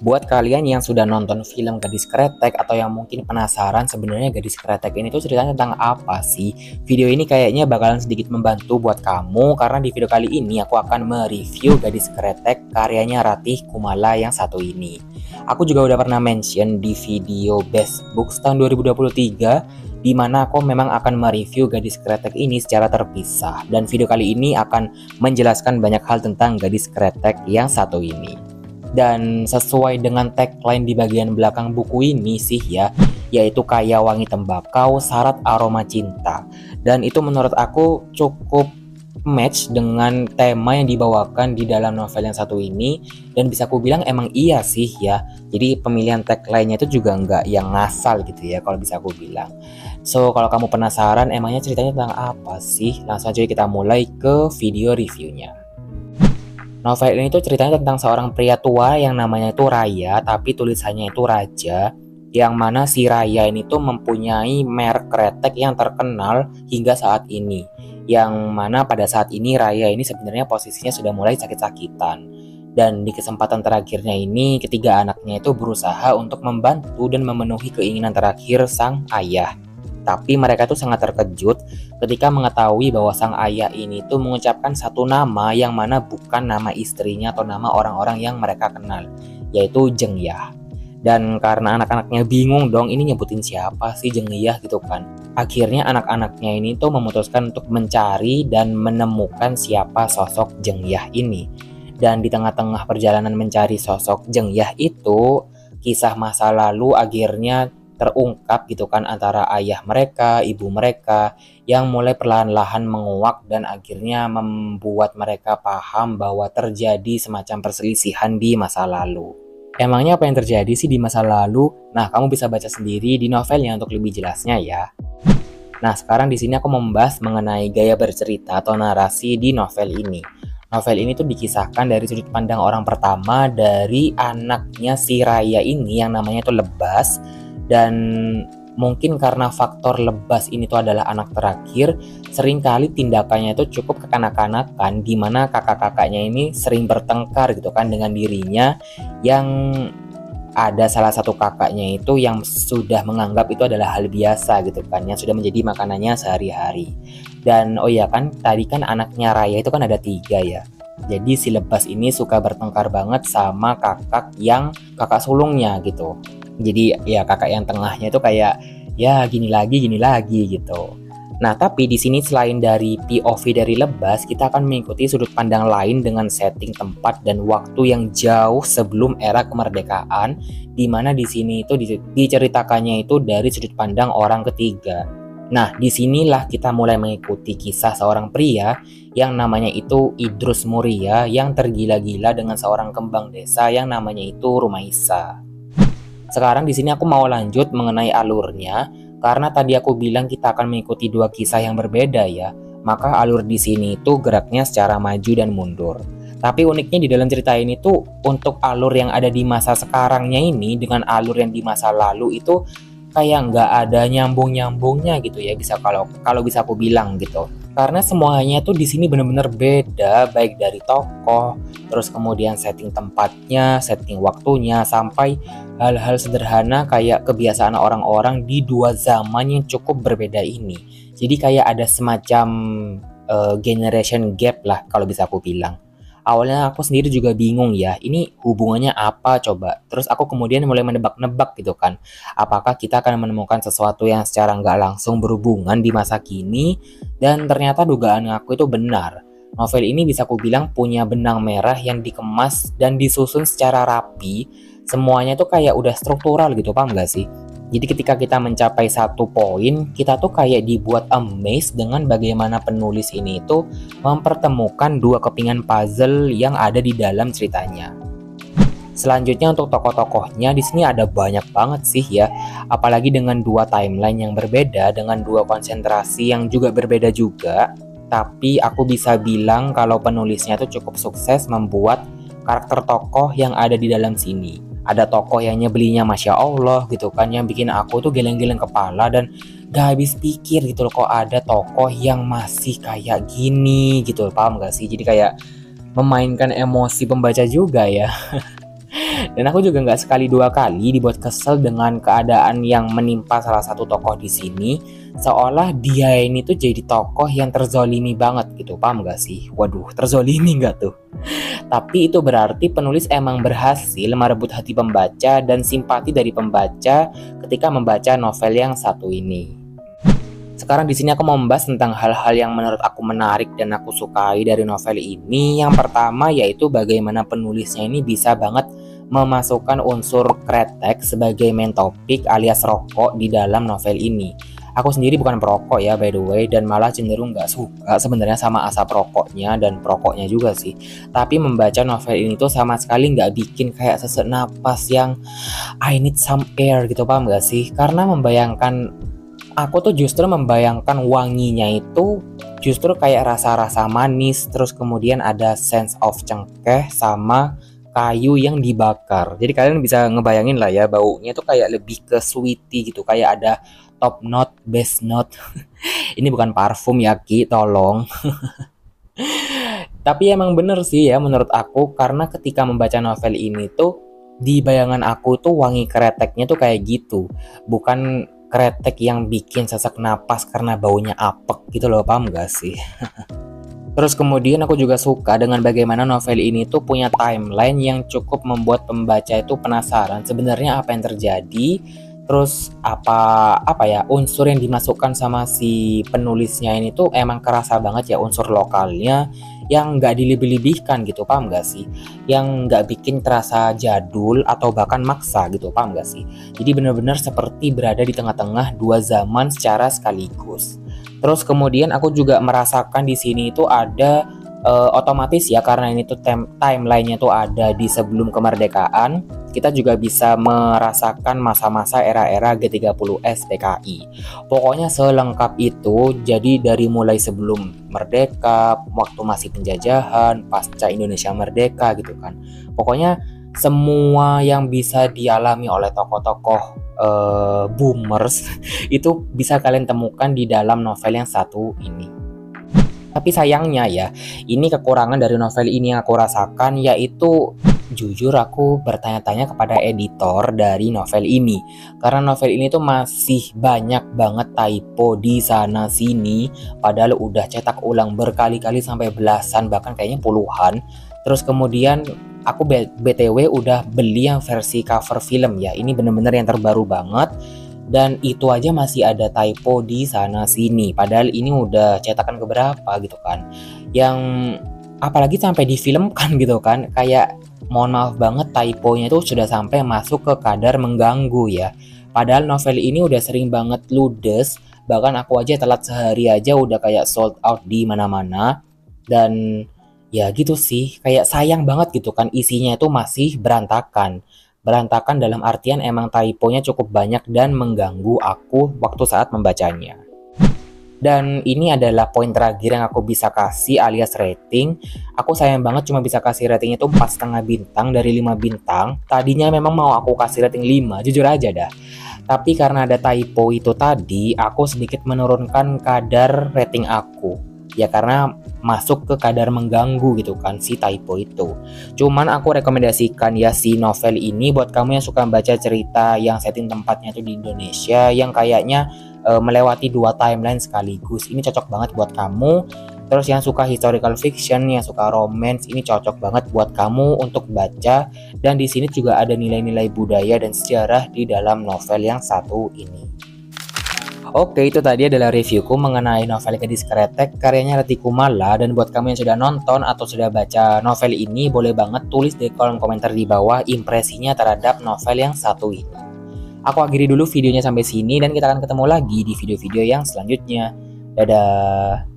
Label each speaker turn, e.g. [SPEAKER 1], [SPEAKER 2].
[SPEAKER 1] Buat kalian yang sudah nonton film Gadis Kretek atau yang mungkin penasaran sebenarnya Gadis Kretek ini tuh ceritanya tentang apa sih? Video ini kayaknya bakalan sedikit membantu buat kamu karena di video kali ini aku akan mereview Gadis Kretek karyanya Ratih Kumala yang satu ini. Aku juga udah pernah mention di video Best Books tahun 2023 di mana aku memang akan mereview Gadis Kretek ini secara terpisah, dan video kali ini akan menjelaskan banyak hal tentang Gadis Kretek yang satu ini. Dan sesuai dengan tagline di bagian belakang buku ini sih ya, yaitu kaya wangi tembakau, syarat aroma cinta. Dan itu menurut aku cukup match dengan tema yang dibawakan di dalam novel yang satu ini. Dan bisa aku bilang emang iya sih ya. Jadi pemilihan tagline-nya itu juga nggak yang ngasal gitu ya kalau bisa aku bilang. So kalau kamu penasaran emangnya ceritanya tentang apa sih, langsung aja kita mulai ke video reviewnya. Novel ini tuh ceritanya tentang seorang pria tua yang namanya itu Raya, tapi tulisannya itu Raja, yang mana si Raya ini tuh mempunyai merek kretek yang terkenal hingga saat ini. Yang mana pada saat ini Raya ini sebenarnya posisinya sudah mulai sakit-sakitan. Dan di kesempatan terakhirnya ini, ketiga anaknya itu berusaha untuk membantu dan memenuhi keinginan terakhir sang ayah. Tapi mereka tuh sangat terkejut ketika mengetahui bahwa sang ayah ini tuh mengucapkan satu nama yang mana bukan nama istrinya atau nama orang-orang yang mereka kenal, yaitu Jengyah. Dan karena anak-anaknya bingung dong, ini nyebutin siapa sih Jengyah gitu kan. Akhirnya anak-anaknya ini tuh memutuskan untuk mencari dan menemukan siapa sosok Jengyah ini. Dan di tengah-tengah perjalanan mencari sosok Jengyah itu, kisah masa lalu akhirnya terungkap gitu kan antara ayah mereka, ibu mereka yang mulai perlahan-lahan menguak dan akhirnya membuat mereka paham bahwa terjadi semacam perselisihan di masa lalu. Emangnya apa yang terjadi sih di masa lalu? Nah, kamu bisa baca sendiri di novelnya untuk lebih jelasnya ya. Nah, sekarang di sini aku membahas mengenai gaya bercerita atau narasi di novel ini. Novel ini tuh dikisahkan dari sudut pandang orang pertama dari anaknya si Raya ini yang namanya tuh Lebas. Dan mungkin karena faktor Lebas ini tuh adalah anak terakhir, seringkali tindakannya itu cukup kekanak-kanakan, di mana kakak-kakaknya ini sering bertengkar gitu kan dengan dirinya, yang ada salah satu kakaknya itu yang sudah menganggap itu adalah hal biasa gitu kan, yang sudah menjadi makanannya sehari-hari. Dan oh ya kan, tadi kan anaknya Raya itu kan ada 3 ya. Jadi si Lebas ini suka bertengkar banget sama kakak sulungnya gitu. Jadi ya kakak yang tengahnya itu kayak ya gini lagi gitu. Nah, tapi di sini selain dari POV dari Lebas, kita akan mengikuti sudut pandang lain dengan setting tempat dan waktu yang jauh sebelum era kemerdekaan, di mana di sini itu diceritakannya itu dari sudut pandang orang ketiga. Nah, disinilah kita mulai mengikuti kisah seorang pria yang namanya itu Idrus Muria yang tergila-gila dengan seorang kembang desa yang namanya itu Rumaisa. Sekarang di sini aku mau lanjut mengenai alurnya, karena tadi aku bilang kita akan mengikuti 2 kisah yang berbeda ya. Maka alur di sini itu geraknya secara maju dan mundur. Tapi uniknya di dalam cerita ini tuh untuk alur yang ada di masa sekarangnya ini dengan alur yang di masa lalu itu kayak nggak ada nyambung-nyambungnya gitu ya, bisa kalau bisa aku bilang gitu. Karena semuanya tuh di sini benar-benar beda, baik dari tokoh, terus kemudian setting tempatnya, setting waktunya, sampai hal-hal sederhana kayak kebiasaan orang-orang di 2 zaman yang cukup berbeda ini. Jadi kayak ada semacam generation gap lah kalau bisa aku bilang. Awalnya aku sendiri juga bingung ya, ini hubungannya apa coba? Terus aku kemudian mulai menebak-nebak gitu kan. Apakah kita akan menemukan sesuatu yang secara nggak langsung berhubungan di masa kini? Dan ternyata dugaan aku itu benar. Novel ini bisa aku bilang punya benang merah yang dikemas dan disusun secara rapi. Semuanya tuh kayak udah struktural gitu, paham gak sih? Jadi ketika kita mencapai satu poin, kita tuh kayak dibuat amazed dengan bagaimana penulis ini tuh mempertemukan 2 kepingan puzzle yang ada di dalam ceritanya. Selanjutnya untuk tokoh-tokohnya di sini ada banyak banget sih ya, apalagi dengan 2 timeline yang berbeda, dengan 2 konsentrasi yang juga berbeda juga. Tapi aku bisa bilang kalau penulisnya tuh cukup sukses membuat karakter tokoh yang ada di dalam sini. Ada tokoh yang nyebelinnya Masya Allah gitu kan, yang bikin aku tuh geleng-geleng kepala dan gak habis pikir gitu loh, kok ada tokoh yang masih kayak gini gitu, paham gak sih? Jadi kayak memainkan emosi pembaca juga ya. Dan aku juga nggak sekali dua kali dibuat kesel dengan keadaan yang menimpa salah satu tokoh di sini, seolah dia ini tuh jadi tokoh yang terzolimi banget gitu, paham gak sih? Waduh, terzolimi nggak tuh? Tapi itu berarti penulis emang berhasil merebut hati pembaca dan simpati dari pembaca ketika membaca novel yang satu ini. Sekarang di sini aku mau membahas tentang hal-hal yang menurut aku menarik dan aku sukai dari novel ini. Yang pertama yaitu bagaimana penulisnya ini bisa banget memasukkan unsur kretek sebagai main topik alias rokok di dalam novel ini. Aku sendiri bukan perokok ya by the way, dan malah cenderung nggak suka sebenarnya sama asap rokoknya dan perokoknya juga sih. Tapi membaca novel ini tuh sama sekali nggak bikin kayak sesek napas yang I need some air gitu, paham gak sih? Karena aku tuh justru membayangkan wanginya itu justru kayak rasa-rasa manis, terus kemudian ada sense of cengkeh sama kayu yang dibakar. Jadi kalian bisa ngebayangin lah ya, baunya tuh kayak lebih ke sweety gitu, kayak ada top note, base note. Ini bukan parfum ya Ki, tolong. Tapi emang bener sih ya menurut aku, karena ketika membaca novel ini tuh di bayangan aku tuh wangi kreteknya tuh kayak gitu, bukan kretek yang bikin sesak napas karena baunya apek gitu loh, paham gak sih? Terus kemudian aku juga suka dengan bagaimana novel ini tuh punya timeline yang cukup membuat pembaca itu penasaran sebenarnya apa yang terjadi. Terus apa ya unsur yang dimasukkan sama si penulisnya ini tuh emang kerasa banget ya, unsur lokalnya yang nggak dilebih-lebihkan gitu, paham gak sih? Yang nggak bikin terasa jadul atau bahkan maksa gitu, paham gak sih? Jadi benar-benar seperti berada di tengah-tengah dua zaman secara sekaligus. Terus kemudian aku juga merasakan di sini itu ada otomatis ya, karena ini tuh timelinenya tuh ada di sebelum kemerdekaan, kita juga bisa merasakan masa-masa era-era G30S PKI. Pokoknya selengkap itu, jadi dari mulai sebelum merdeka, waktu masih penjajahan, pasca Indonesia merdeka gitu kan. Pokoknya semua yang bisa dialami oleh tokoh-tokoh boomers itu bisa kalian temukan di dalam novel yang satu ini. Tapi sayangnya ya, ini kekurangan dari novel ini yang aku rasakan, yaitu jujur aku bertanya-tanya kepada editor dari novel ini. Karena novel ini tuh masih banyak banget typo di sana sini, padahal udah cetak ulang berkali-kali sampai belasan, bahkan kayaknya puluhan. Terus kemudian aku BTW udah beli yang versi cover film ya, ini bener-bener yang terbaru banget. Dan itu aja masih ada typo di sana sini, padahal ini udah cetakan keberapa gitu kan, yang apalagi sampai difilmkan gitu kan, kayak mohon maaf banget typonya itu sudah sampai masuk ke kadar mengganggu ya. Padahal novel ini udah sering banget ludes, bahkan aku aja telat sehari aja udah kayak sold out di mana-mana. Dan ya gitu sih, kayak sayang banget gitu kan, isinya itu masih berantakan. Berantakan dalam artian emang typonya cukup banyak dan mengganggu aku waktu saat membacanya. Dan ini adalah poin terakhir yang aku bisa kasih alias rating. Aku sayang banget cuma bisa kasih rating itu 4,5 bintang dari 5 bintang. Tadinya memang mau aku kasih rating 5, jujur aja dah. Tapi karena ada typo itu tadi, aku sedikit menurunkan kadar rating aku. Ya karena masuk ke kadar mengganggu gitu kan si typo itu. Cuman aku rekomendasikan ya si novel ini buat kamu yang suka baca cerita yang setting tempatnya tuh di Indonesia, yang kayaknya melewati dua timeline sekaligus. Ini cocok banget buat kamu. Terus yang suka historical fiction, yang suka romance, ini cocok banget buat kamu untuk baca. Dan di sini juga ada nilai-nilai budaya dan sejarah di dalam novel yang satu ini. Oke, itu tadi adalah reviewku mengenai novel Gadis Kretek karyanya Reti Kumala. Dan buat kamu yang sudah nonton atau sudah baca novel ini, boleh banget tulis di kolom komentar di bawah impresinya terhadap novel yang satu ini. Aku akhiri dulu videonya sampai sini dan kita akan ketemu lagi di video-video yang selanjutnya. Dadah!